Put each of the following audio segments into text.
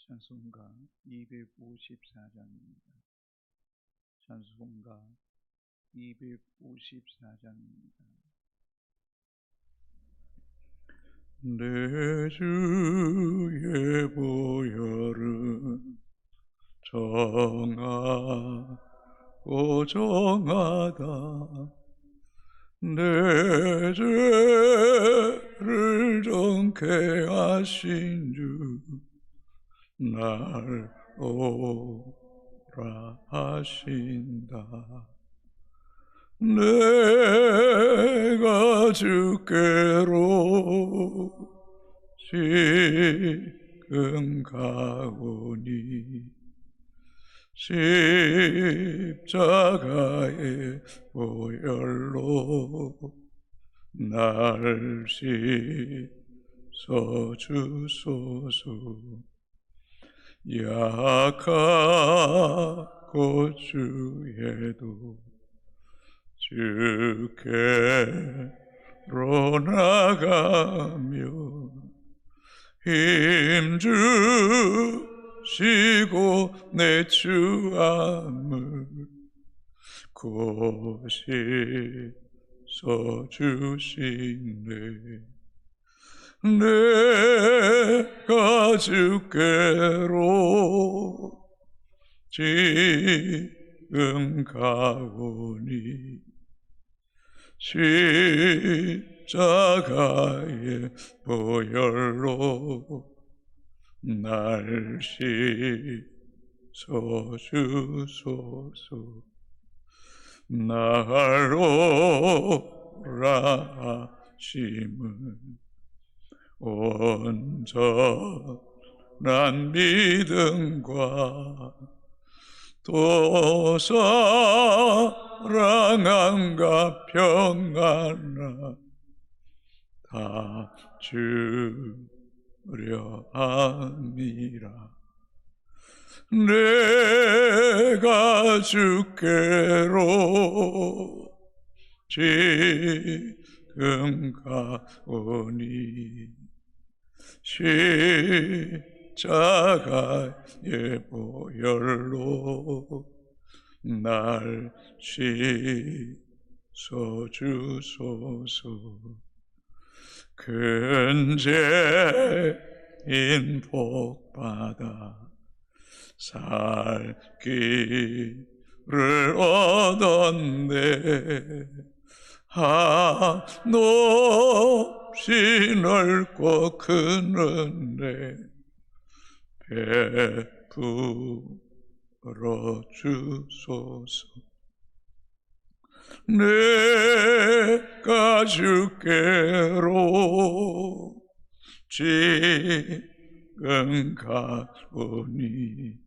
찬송가 254장입니다. 찬송가 254장입니다. 내 주의 보혈은 정하고 정하다. 내 죄를 정케 하신 주 날 오라 하신다. 내가 주께로 지금 가오니 십자가의 보혈로 날 씻어 주소서. 약하고 주에도 주께로 나가며 힘주시고 내 주함을 고시서 주시네. 내가 주께로 지금 가오니 십자가의 보혈로 날 씻어 주소서. 날 오라 하심은 온전한 믿음과 또 사랑함과 평안을 다 주려 함이라. 내가 주께로 지금 가오니 십자가의 보혈로 날 씻어 주소서. 큰 죄인 복받아 살 길을 얻었네. 한없이 넓고 큰 은혜 베풀어 주소서. 내가 주께로 지금 가오니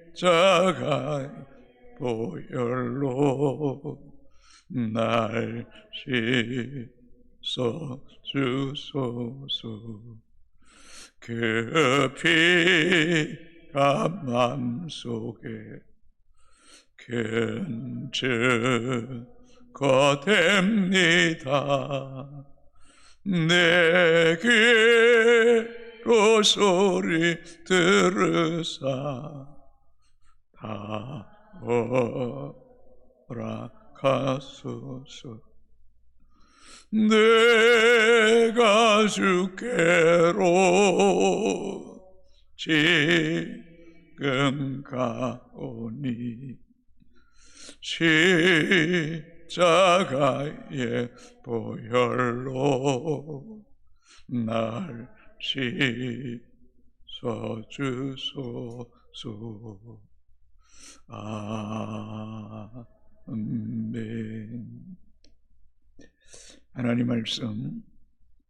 십자가의 보혈로 날 씻어 주소서. 그 피가 맘속에 큰 증거 됩니다. 내 귀로 소리 들으사 다 허락하소서. 내가 주께로 지금 가오니 십자가의 보혈로 날 씻어 주소서. 아멘. 하나님 말씀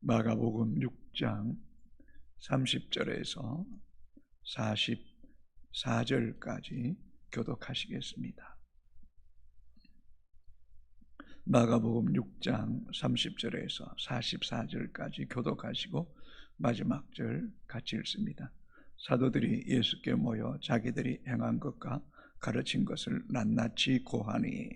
마가복음 6장 30절에서 44절까지 교독하시겠습니다. 마가복음 6장 30절에서 44절까지 교독하시고 마지막 절 같이 읽습니다. 사도들이 예수께 모여 자기들이 행한 것과 가르친 것을 낱낱이 고하니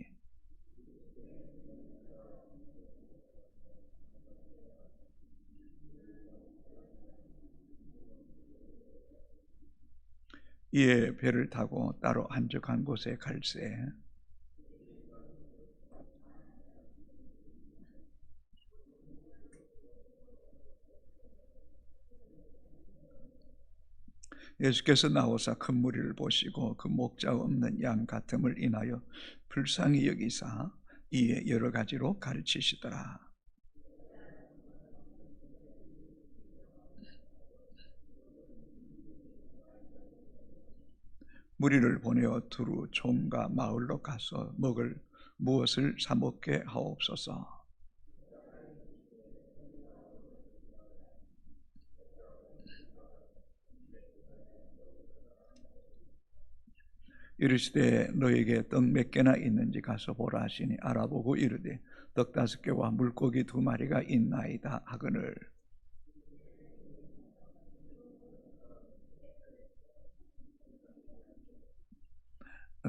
이에 배를 타고 따로 한적한 곳에 갈새 예수께서 나오사 큰 무리를 보시고 그 목자 없는 양 같음을 인하여 불쌍히 여기사 이에 여러 가지로 가르치시더라. 무리를 보내어 두루 총과 마을로 가서 먹을 무엇을 사 먹게 하옵소서. 이르시되 너에게 떡 몇 개나 있는지 가서 보라 하시니 알아보고 이르되 떡 5개와 물고기 2마리가 있나이다 하거늘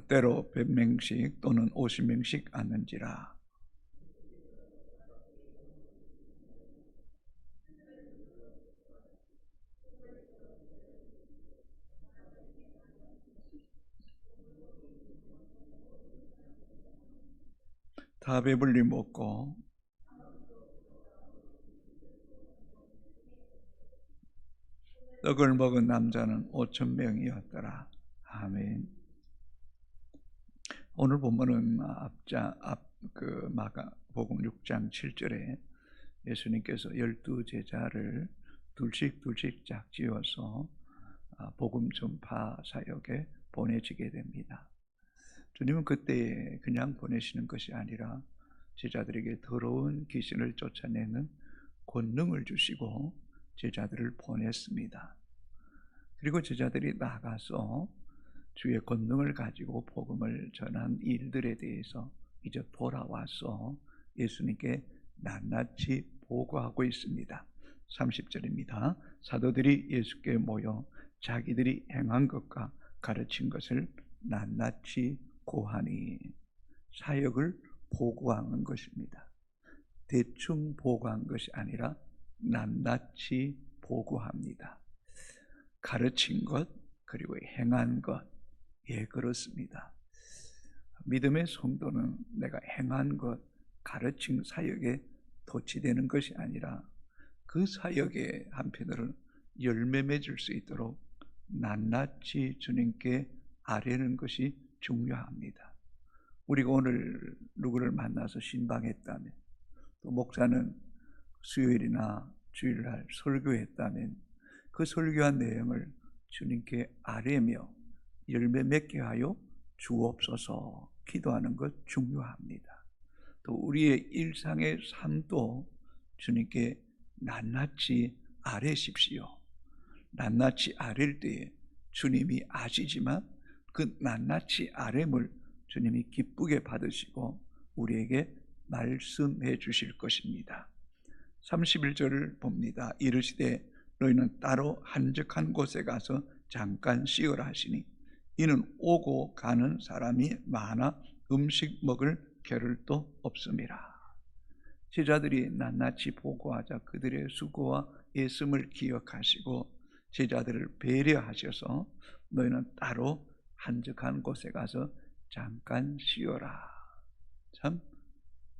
때로 100명씩 또는 50명씩 앉는지라. 다 배불리 먹고 떡을 먹은 남자는 5,000명이었더라. 아멘. 오늘 본문은 마가복음 6장 7절에 예수님께서 12 제자를 둘씩 짝지어서 복음 전파 사역에 보내지게 됩니다. 주님은 그때 그냥 보내시는 것이 아니라 제자들에게 더러운 귀신을 쫓아내는 권능을 주시고 제자들을 보냈습니다. 그리고 제자들이 나가서 주의 권능을 가지고 복음을 전한 일들에 대해서 이제 돌아와서 예수님께 낱낱이 보고하고 있습니다. 30절입니다. 사도들이 예수께 모여 자기들이 행한 것과 가르친 것을 낱낱이 고하니 사역을 보고하는 것입니다. 대충 보고한 것이 아니라 낱낱이 보고합니다. 가르친 것 그리고 행한 것, 예 그렇습니다. 믿음의 성도는 내가 행한 것, 가르친 사역에 도취되는 것이 아니라 그 사역의 한편으로는 열매 맺을 수 있도록 낱낱이 주님께 아뢰는 것이 중요합니다. 우리가 오늘 누구를 만나서 신방했다면 또 목사는 수요일이나 주일날 설교했다면 그 설교한 내용을 주님께 아뢰며 열매 맺게 하여 주옵소서 기도하는 것 중요합니다. 또 우리의 일상의 삶도 주님께 낱낱이 아뢰십시오. 낱낱이 아뢰일 때에 주님이 아시지만 그 낱낱이 아뢰임을 주님이 기쁘게 받으시고 우리에게 말씀해 주실 것입니다. 31절을 봅니다. 이르시되 너희는 따로 한적한 곳에 가서 잠깐 쉬어라 하시니 이는 오고 가는 사람이 많아 음식 먹을 겨를도 없음이라. 제자들이 낱낱이 보고하자 그들의 수고와 애씀을 기억하시고 제자들을 배려하셔서 너희는 따로 한적한 곳에 가서 잠깐 쉬어라. 참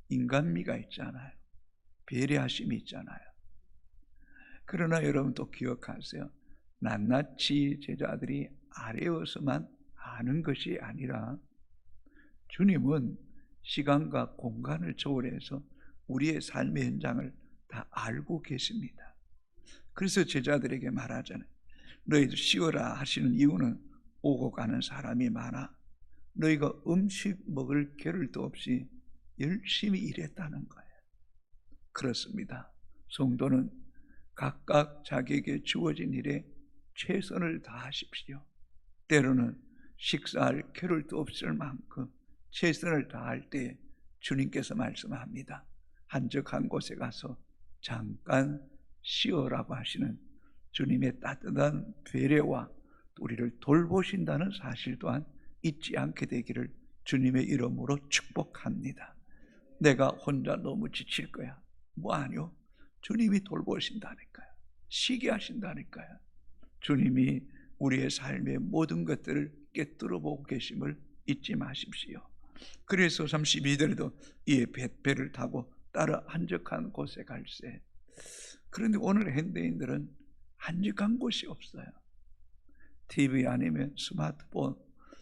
인간미가 있잖아요. 배려하심이 있잖아요. 그러나 여러분 또 기억하세요. 낱낱이 제자들이 아뢰어서만 아는 것이 아니라 주님은 시간과 공간을 초월해서 우리의 삶의 현장을 다 알고 계십니다. 그래서 제자들에게 말하잖아요. 너희들 쉬어라 하시는 이유는 오고 가는 사람이 많아 너희가 음식 먹을 겨를도 없이 열심히 일했다는 거예요. 그렇습니다. 성도는 각각 자기에게 주어진 일에 최선을 다하십시오. 때로는 식사할 겨를도 없을 만큼 최선을 다할 때 주님께서 말씀합니다. 한적한 곳에 가서 잠깐 쉬어라고 하시는 주님의 따뜻한 배려와 우리를 돌보신다는 사실 또한 잊지 않게 되기를 주님의 이름으로 축복합니다. 내가 혼자 너무 지칠 거야. 뭐 아니요. 주님이 돌보신다니까요. 쉬게 하신다니까요. 주님이 우리의 삶의 모든 것들을 꿰뚫어 보고 계심을 잊지 마십시오. 그래서 32절에도 이에 배를 타고 따라 한적한 곳에 갈새. 그런데 오늘 현대인들은 한적한 곳이 없어요. TV 아니면 스마트폰,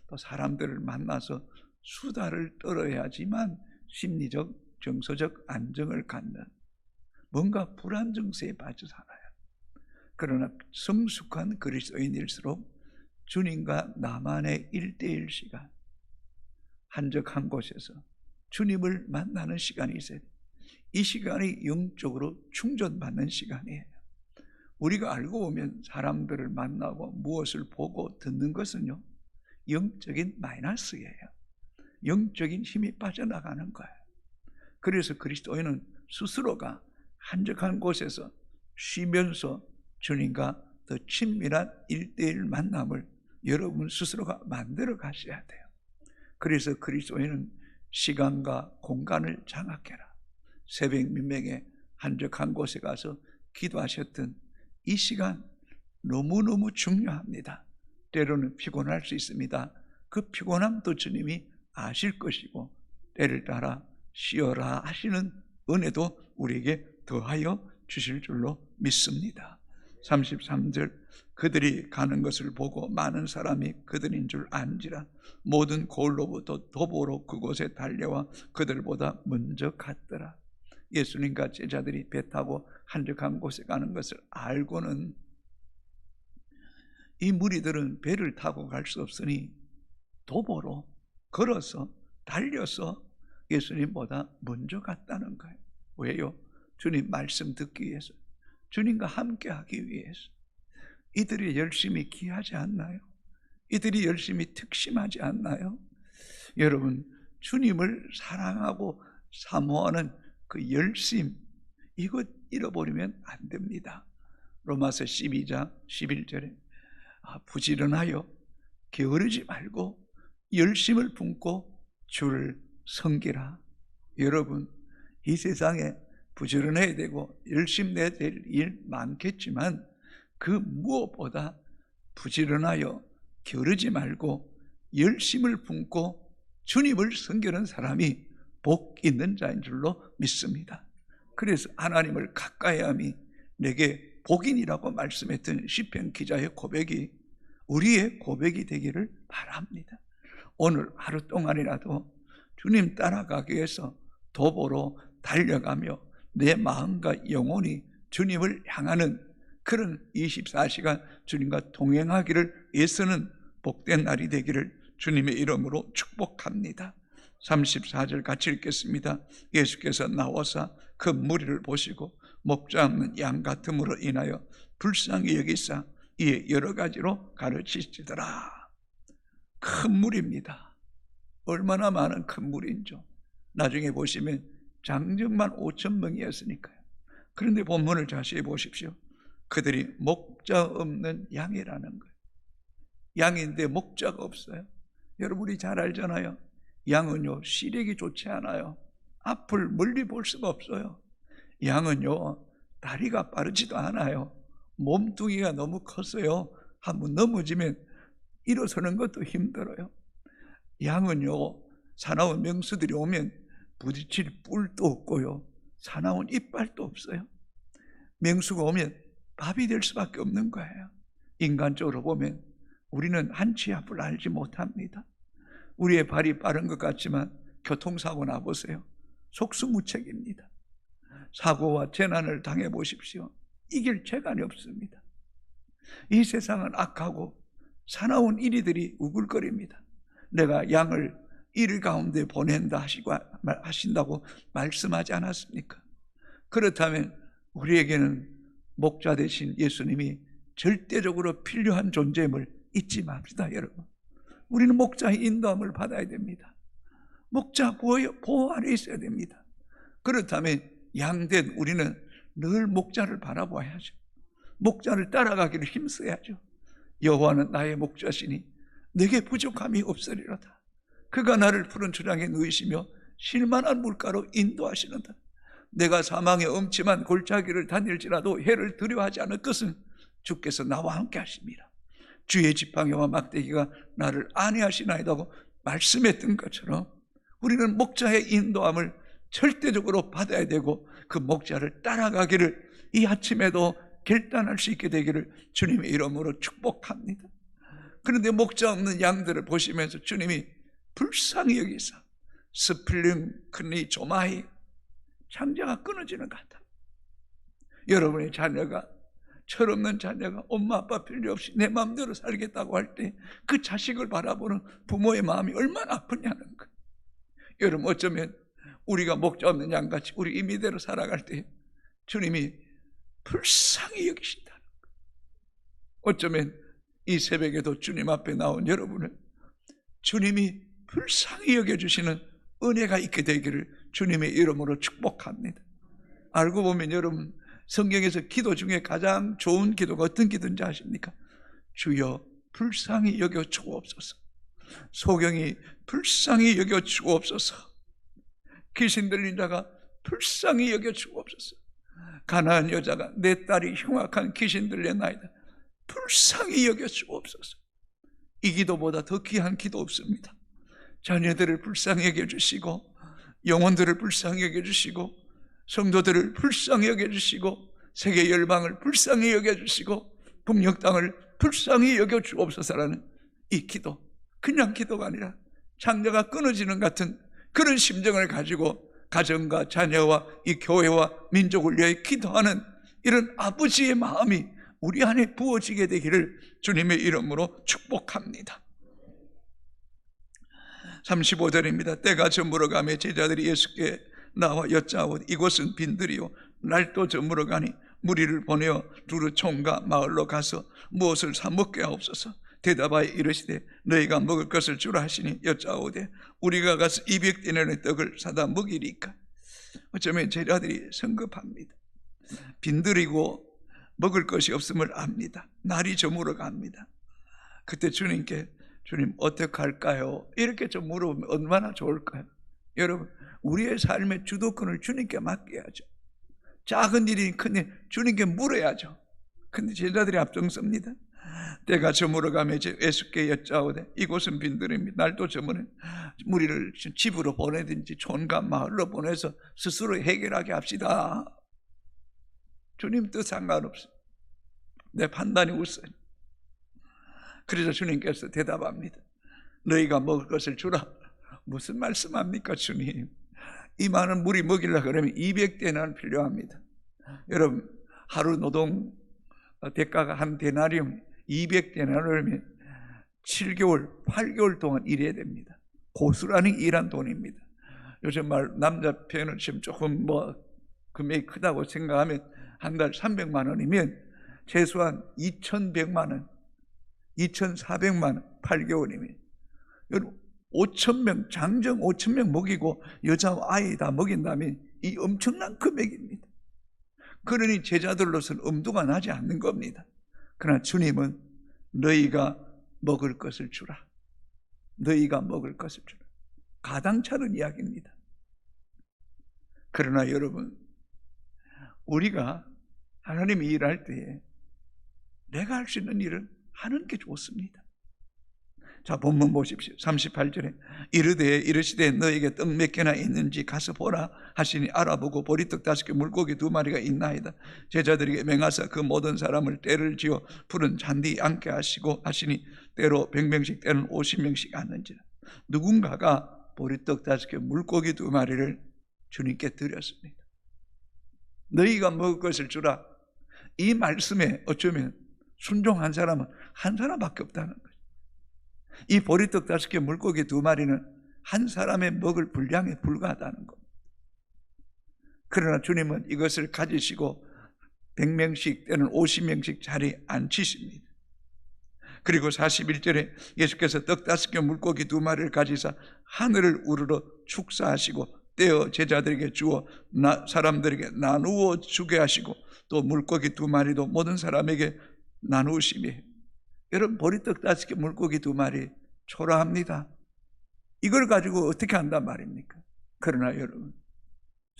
또 사람들을 만나서 수다를 떨어야지만 심리적, 정서적 안정을 갖는, 뭔가 불안 증세에 빠져 살아요. 그러나 성숙한 그리스도인일수록 주님과 나만의 1:1 시간, 한적한 곳에서 주님을 만나는 시간이 있어요. 이 시간이 영적으로 충전받는 시간이에요. 우리가 알고 보면 사람들을 만나고 무엇을 보고 듣는 것은요, 영적인 마이너스예요. 영적인 힘이 빠져나가는 거예요. 그래서 그리스도인은 스스로가 한적한 곳에서 쉬면서 주님과 더 친밀한 1:1 만남을 여러분 스스로가 만들어 가셔야 돼요. 그래서 그리스도인은 시간과 공간을 장악해라. 새벽 민명에 한적한 곳에 가서 기도하셨던 이 시간 너무너무 중요합니다. 때로는 피곤할 수 있습니다. 그 피곤함도 주님이 아실 것이고 때를 따라 쉬어라 하시는 은혜도 우리에게 더하여 주실 줄로 믿습니다. 33절, 그들이 가는 것을 보고 많은 사람이 그들인 줄 안지라 모든 고을로부터 도보로 그곳에 달려와 그들보다 먼저 갔더라. 예수님과 제자들이 배 타고 한적한 곳에 가는 것을 알고는 이 무리들은 배를 타고 갈 수 없으니 도보로 걸어서 달려서 예수님보다 먼저 갔다는 거예요. 왜요? 주님 말씀 듣기 위해서, 주님과 함께 하기 위해서. 이들이 열심히 기하지 않나요? 이들이 열심히 특심하지 않나요? 여러분, 주님을 사랑하고 사모하는 그 열심, 이것 잃어버리면 안 됩니다. 로마서 12장 11절에 부지런하여 게으르지 말고 열심을 품고 주를 섬기라. 여러분, 이 세상에 부지런해야 되고 열심 내야 될 일 많겠지만 그 무엇보다 부지런하여 게으르지 말고 열심을 품고 주님을 섬기는 사람이 복 있는 자인 줄로 믿습니다. 그래서 하나님을 가까이함이 내게 복인이라고 말씀했던 시편 기자의 고백이 우리의 고백이 되기를 바랍니다. 오늘 하루 동안이라도 주님 따라가기 위해서 도보로 달려가며 내 마음과 영혼이 주님을 향하는 그런 24시간 주님과 동행하기를 애쓰는 복된 날이 되기를 주님의 이름으로 축복합니다. 34절 같이 읽겠습니다. 예수께서 나와서 그 무리를 보시고 목자 없는 양 같음으로 인하여 불쌍히 여기사 이에 여러 가지로 가르치시더라. 큰 무리입니다. 얼마나 많은 큰 무리인죠. 나중에 보시면 장정만 5,000명이었으니까요. 그런데 본문을 자세히 보십시오. 그들이 목자 없는 양이라는 거예요. 양인데 목자가 없어요. 여러분이 잘 알잖아요. 양은요, 시력이 좋지 않아요. 앞을 멀리 볼 수가 없어요. 양은요, 다리가 빠르지도 않아요. 몸뚱이가 너무 컸어요. 한번 넘어지면 일어서는 것도 힘들어요. 양은요, 사나운 명수들이 오면 부딪힐 뿔도 없고요, 사나운 이빨도 없어요. 명수가 오면 밥이 될 수밖에 없는 거예요. 인간적으로 보면 우리는 한치 앞을 알지 못합니다. 우리의 발이 빠른 것 같지만 교통사고 나보세요. 속수무책입니다. 사고와 재난을 당해보십시오. 이길 재간이 없습니다. 이 세상은 악하고 사나운 이리들이 우글거립니다. 내가 양을 일 가운데 보낸다 하신다고 말씀하지 않았습니까? 그렇다면 우리에게는 목자 되신 예수님이 절대적으로 필요한 존재임을 잊지 맙시다. 여러분, 우리는 목자의 인도함을 받아야 됩니다. 목자 보호 아래 있어야 됩니다. 그렇다면 양된 우리는 늘 목자를 바라봐야죠. 목자를 따라가기를 힘써야죠. 여호와는 나의 목자시니 내게 부족함이 없으리로다. 그가 나를 푸른 초장에 누이시며 실만한 물가로 인도하시는다. 내가 사망의 엄침한 골짜기를 다닐지라도 해를 두려워하지 않을 것은 주께서 나와 함께 하십니다. 주의 지팡이와 막대기가 나를 안위하시나이다 고 말씀했던 것처럼 우리는 목자의 인도함을 절대적으로 받아야 되고 그 목자를 따라가기를 이 아침에도 결단할 수 있게 되기를 주님의 이름으로 축복합니다. 그런데 목자 없는 양들을 보시면서 주님이 불쌍히 여기사 스플링 큰리 조마이 창자가 끊어지는 것 같아. 여러분의 자녀가 철없는 자녀가 엄마 아빠 필요 없이 내 마음대로 살겠다고 할 때 그 자식을 바라보는 부모의 마음이 얼마나 아프냐는 거예요. 여러분, 어쩌면 우리가 목자 없는 양같이 우리 임의대로 살아갈 때 주님이 불쌍히 여기신다는 거예요. 어쩌면 이 새벽에도 주님 앞에 나온 여러분을 주님이 불쌍히 여겨주시는 은혜가 있게 되기를 주님의 이름으로 축복합니다. 알고 보면 여러분, 성경에서 기도 중에 가장 좋은 기도가 어떤 기도인지 아십니까? 주여 불쌍히 여겨 주옵소서. 소경이 불쌍히 여겨 주옵소서. 귀신 들린 자가 불쌍히 여겨 주옵소서. 가난한 여자가 내 딸이 흉악한 귀신 들렸나이다, 불쌍히 여겨 주옵소서. 이 기도보다 더 귀한 기도 없습니다. 자녀들을 불쌍히 여겨주시고 영혼들을 불쌍히 여겨주시고 성도들을 불쌍히 여겨주시고 세계 열방을 불쌍히 여겨주시고 북녘 땅을 불쌍히 여겨주옵소서라는 이 기도, 그냥 기도가 아니라 창자가 끊어지는 같은 그런 심정을 가지고 가정과 자녀와 이 교회와 민족을 위해 기도하는 이런 아버지의 마음이 우리 안에 부어지게 되기를 주님의 이름으로 축복합니다. 35절입니다. 때가 저물어 가며 제자들이 예수께 나와 여짜오되 이곳은 빈들이요 날도 저물어 가니 무리를 보내어 두루 총과 마을로 가서 무엇을 사 먹게 하옵소서. 대답하여 이르시되 너희가 먹을 것을 주라 하시니 여짜오되 우리가 가서 200데나리의 떡을 사다 먹이리까. 어쩌면 제자들이 성급합니다. 빈들이고 먹을 것이 없음을 압니다. 날이 저물어 갑니다. 그때 주님께 주님 어떻게 할까요? 이렇게 좀 물어보면 얼마나 좋을까요? 여러분, 우리의 삶의 주도권을 주님께 맡겨야죠. 작은 일이니 큰일 주님께 물어야죠. 근데 제자들이 앞장섭니다. 때가 저물어가며 예수께 여짜오되 이곳은 빈들입니다. 날도 저물어 무리를 집으로 보내든지 촌과 마을로 보내서 스스로 해결하게 합시다. 주님 뜻 상관없어요. 내 판단이 우선. 그래서 주님께서 대답합니다. 너희가 먹을 것을 주라. 무슨 말씀합니까 주님? 이 많은 무리 먹이려고 그러면 200데나리온 필요합니다. 여러분, 하루 노동 대가가 한 데나리온 200데나리온이면 7개월, 8개월 동안 일해야 됩니다. 고스란히 일한 돈입니다. 요즘 말 남자 표현을 지금 조금 금액이 크다고 생각하면 한 달 300만 원이면 최소한 2100만 원, 2400만 원, 8개월이면 여러분 5,000명, 장정 5,000명 먹이고 여자와 아이 다 먹인다면 이 엄청난 금액입니다. 그러니 제자들로서는 엄두가 나지 않는 겁니다. 그러나 주님은 너희가 먹을 것을 주라. 너희가 먹을 것을 주라. 가당찮은 이야기입니다. 그러나 여러분, 우리가 하나님이 일할 때에 내가 할 수 있는 일을 하는 게 좋습니다. 자, 본문 보십시오. 38절에 이르시되 너에게 떡 몇 개나 있는지 가서 보라 하시니 알아보고 보리떡 5개 물고기 2마리가 있나이다. 제자들에게 맹하사 그 모든 사람을 때를 지어 푸른 잔디 앉게 하시고 하시니 때로 100명씩 때는 50명씩 앉는지라. 누군가가 보리떡 5개 물고기 2마리를 주님께 드렸습니다. 너희가 먹을 것을 주라. 이 말씀에 어쩌면 순종한 사람은 한 사람밖에 없다는 거예요. 이 보리떡 5개 물고기 2마리는 한 사람의 먹을 분량에 불과하다는 겁니다. 그러나 주님은 이것을 가지시고 100명씩 때는 50명씩 자리에 앉히십니다. 그리고 41절에 예수께서 떡 5개 물고기 2마리를 가지사 하늘을 우러러 축사하시고 떼어 제자들에게 주어 사람들에게 나누어 주게 하시고 또 물고기 2마리도 모든 사람에게 나누시며. 여러분, 보리떡 5개 물고기 2마리 초라합니다. 이걸 가지고 어떻게 한단 말입니까? 그러나 여러분,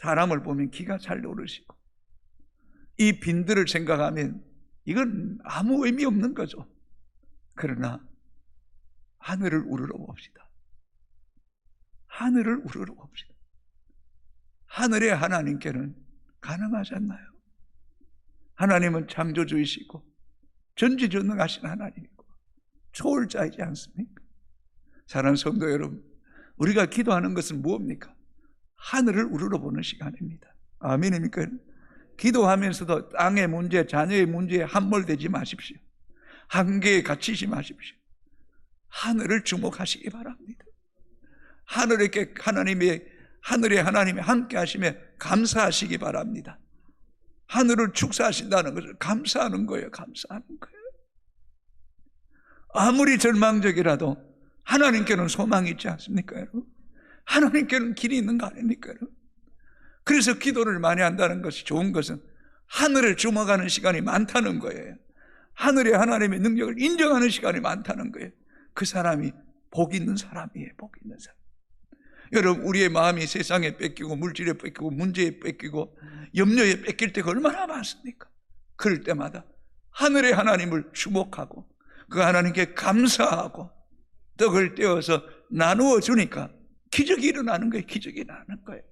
사람을 보면 기가 잘 오르시고 이 빈들을 생각하면 이건 아무 의미 없는 거죠. 그러나 하늘을 우러러 봅시다. 하늘을 우러러 봅시다. 하늘의 하나님께는 가능하지 않나요? 하나님은 창조주이시고 전지전능하신 하나님이고 초월자이지 않습니까? 사랑하는 성도 여러분, 우리가 기도하는 것은 무엇입니까? 하늘을 우러러보는 시간입니다. 아멘입니까? 기도하면서도 땅의 문제, 자녀의 문제에 함몰되지 마십시오. 한계에 갇히지 마십시오. 하늘을 주목하시기 바랍니다. 하늘의 하나님이 함께 하시며 감사하시기 바랍니다. 하늘을 축사하신다는 것을 감사하는 거예요. 감사하는 거예요. 아무리 절망적이라도 하나님께는 소망이 있지 않습니까, 여러분? 하나님께는 길이 있는 거 아닙니까, 여러분? 그래서 기도를 많이 한다는 것이 좋은 것은 하늘을 주목하는 시간이 많다는 거예요. 하늘의 하나님의 능력을 인정하는 시간이 많다는 거예요. 그 사람이 복 있는 사람이에요. 복 있는 사람. 여러분, 우리의 마음이 세상에 뺏기고 물질에 뺏기고 문제에 뺏기고 염려에 뺏길 때가 얼마나 많습니까? 그럴 때마다 하늘의 하나님을 주목하고 그 하나님께 감사하고 떡을 떼어서 나누어 주니까 기적이 일어나는 거예요. 기적이 일어나는 거예요.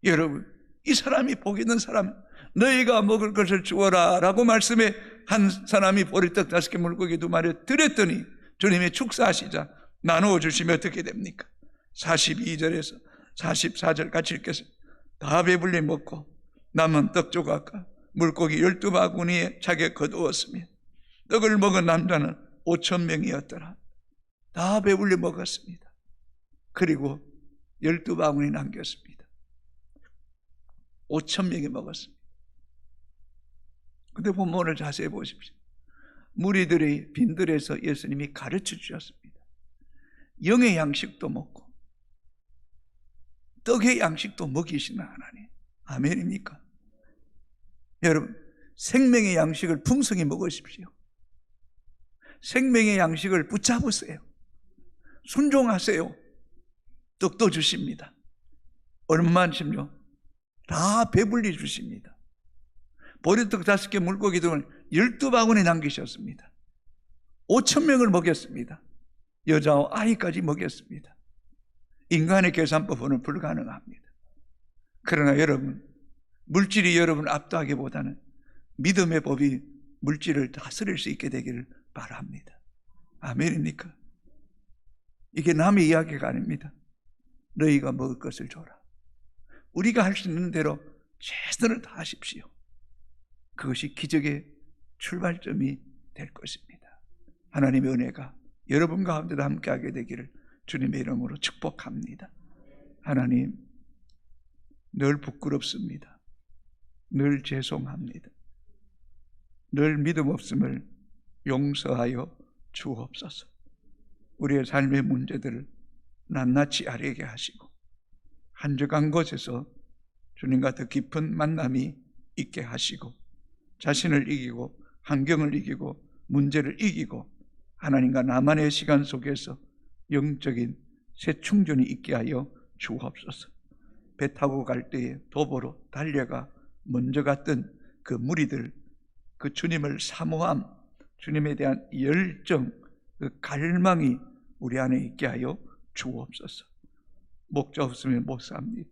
여러분, 이 사람이 복 있는 사람, 너희가 먹을 것을 주어라 라고 말씀해 한 사람이 보리떡 5개 물고기 2마리 드렸더니 주님이 축사하시자 나누어 주시면 어떻게 됩니까? 42절에서 44절 같이 읽겠습니다. 다 배불리 먹고 남은 떡 조각과 물고기 12바구니에 차게 거두었으며 떡을 먹은 남자는 5,000명이었더라. 다 배불리 먹었습니다. 그리고 12바구니 남겼습니다. 5,000명이 먹었습니다. 근데 본문을 자세히 보십시오. 무리들이 빈들에서 예수님이 가르쳐 주셨습니다. 영의 양식도 먹고 떡의 양식도 먹이시는 하나님. 아멘입니까? 여러분, 생명의 양식을 풍성히 먹으십시오. 생명의 양식을 붙잡으세요. 순종하세요. 떡도 주십니다. 얼마만큼요? 다 배불리 주십니다. 보리떡 5개 물고기 등을 12바구니 남기셨습니다. 5,000명을 먹였습니다. 여자와 아이까지 먹였습니다. 인간의 계산법으로는 불가능합니다. 그러나 여러분, 물질이 여러분을 압도하기보다는 믿음의 법이 물질을 다스릴 수 있게 되기를 바랍니다. 아멘입니까? 이게 남의 이야기가 아닙니다. 너희가 먹을 것을 줘라. 우리가 할 수 있는 대로 최선을 다하십시오. 그것이 기적의 출발점이 될 것입니다. 하나님의 은혜가 여러분 가운데도 함께하게 되기를 주님의 이름으로 축복합니다. 하나님, 늘 부끄럽습니다. 늘 죄송합니다. 늘 믿음 없음을 용서하여 주옵소서. 우리의 삶의 문제들을 낱낱이 알게 하시고 한적한 곳에서 주님과 더 깊은 만남이 있게 하시고 자신을 이기고 환경을 이기고 문제를 이기고 하나님과 나만의 시간 속에서 영적인 새 충전이 있게 하여 주옵소서. 배 타고 갈 때에 도보로 달려가 먼저 갔던 그 무리들, 그 주님을 사모함, 주님에 대한 열정, 그 갈망이 우리 안에 있게 하여 주옵소서. 목자 없으면 못 삽니다.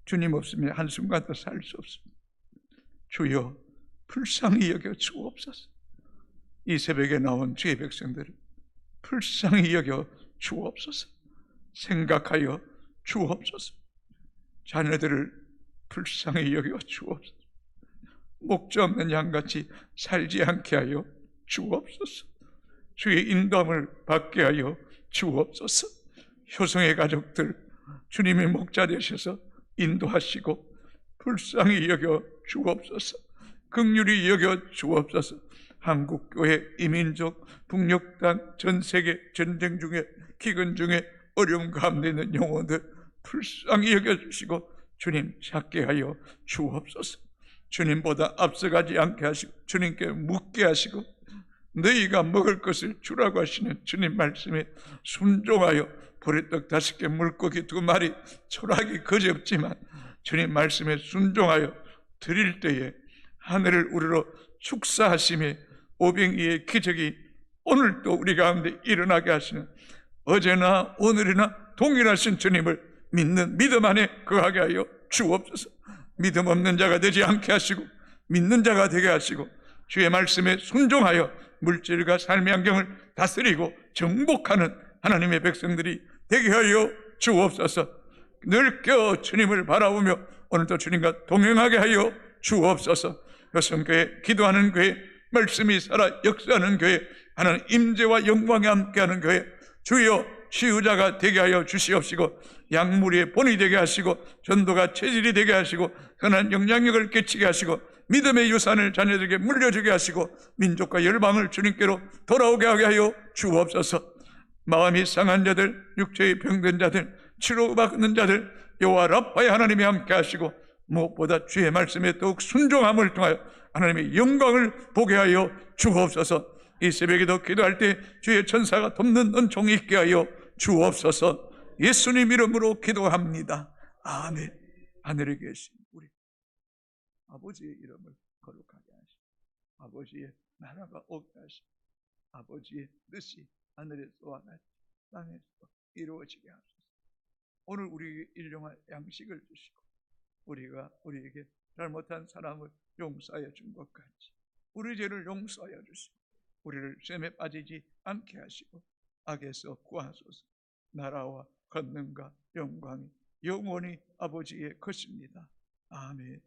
주님 없으면 한순간도 살 수 없습니다. 주여, 불쌍히 여겨 주옵소서. 이 새벽에 나온 주의 백성들을 불쌍히 여겨 주옵소서. 생각하여 주옵소서. 자녀들을 불쌍히 여겨 주옵소서. 목자 없는 양같이 살지 않게 하여 주옵소서. 주의 인도함을 받게 하여 주옵소서. 효성의 가족들 주님의 목자 되셔서 인도하시고 불쌍히 여겨 주옵소서. 긍휼히 여겨 주옵소서. 한국교회, 이민족, 북녘 땅, 전 세계 전쟁 중에 기근 중에 어려움 가운데 있는 영혼들 불쌍히 여겨주시고 주님 찾게 하여 주옵소서. 주님보다 앞서가지 않게 하시고 주님께 묻게 하시고 너희가 먹을 것을 주라고 하시는 주님 말씀에 순종하여 보리떡 5개 물고기 2마리 초라하기 그지없지만 주님 말씀에 순종하여 드릴 때에 하늘을 우러러 축사하심에 오병이의 기적이 오늘도 우리 가운데 일어나게 하시는 어제나 오늘이나 동일하신 주님을 믿는 믿음 안에 거하게 하여 주옵소서. 믿음 없는 자가 되지 않게 하시고 믿는 자가 되게 하시고 주의 말씀에 순종하여 물질과 삶의 환경을 다스리고 정복하는 하나님의 백성들이 되게 하여 주옵소서. 늘겨 주님을 바라보며 오늘도 주님과 동행하게 하여 주옵소서. 여성교회, 기도하는 교회, 말씀이 살아 역사하는 교회, 하나님 임재와 영광에 함께하는 교회, 주여 치유자가 되게 하여 주시옵시고 약물의 본이 되게 하시고 전도가 체질이 되게 하시고 선한 영향력을 끼치게 하시고 믿음의 유산을 자녀들에게 물려주게 하시고 민족과 열방을 주님께로 돌아오게 하게 하여 주옵소서. 마음이 상한 자들, 육체의 병든 자들, 치료받는 자들 여호와 라파의 하나님이 함께 하시고 무엇보다 주의 말씀에 더욱 순종함을 통하여 하나님의 영광을 보게 하여 주옵소서. 이 새벽에도 기도할 때 주의 천사가 돕는 은총이 있게 하여 주옵소서. 예수님 이름으로 기도합니다. 아멘. 하늘에 계신 우리 아버지의 이름을 거룩하게 하시고 아버지의 나라가 오게 하시고 아버지의 뜻이 하늘에서와 같이 땅에서 이루어지게 하소서. 오늘 우리에게 일용할 양식을 주시고 우리가 우리에게 잘못한 사람을 용서하여 준 것 같이 우리 죄를 용서하여 주시고 우리를 시험에 빠지지 않게 하시고 악에서 구하소서. 나라와 권능과 영광이 영원히 아버지의 것입니다. 아멘.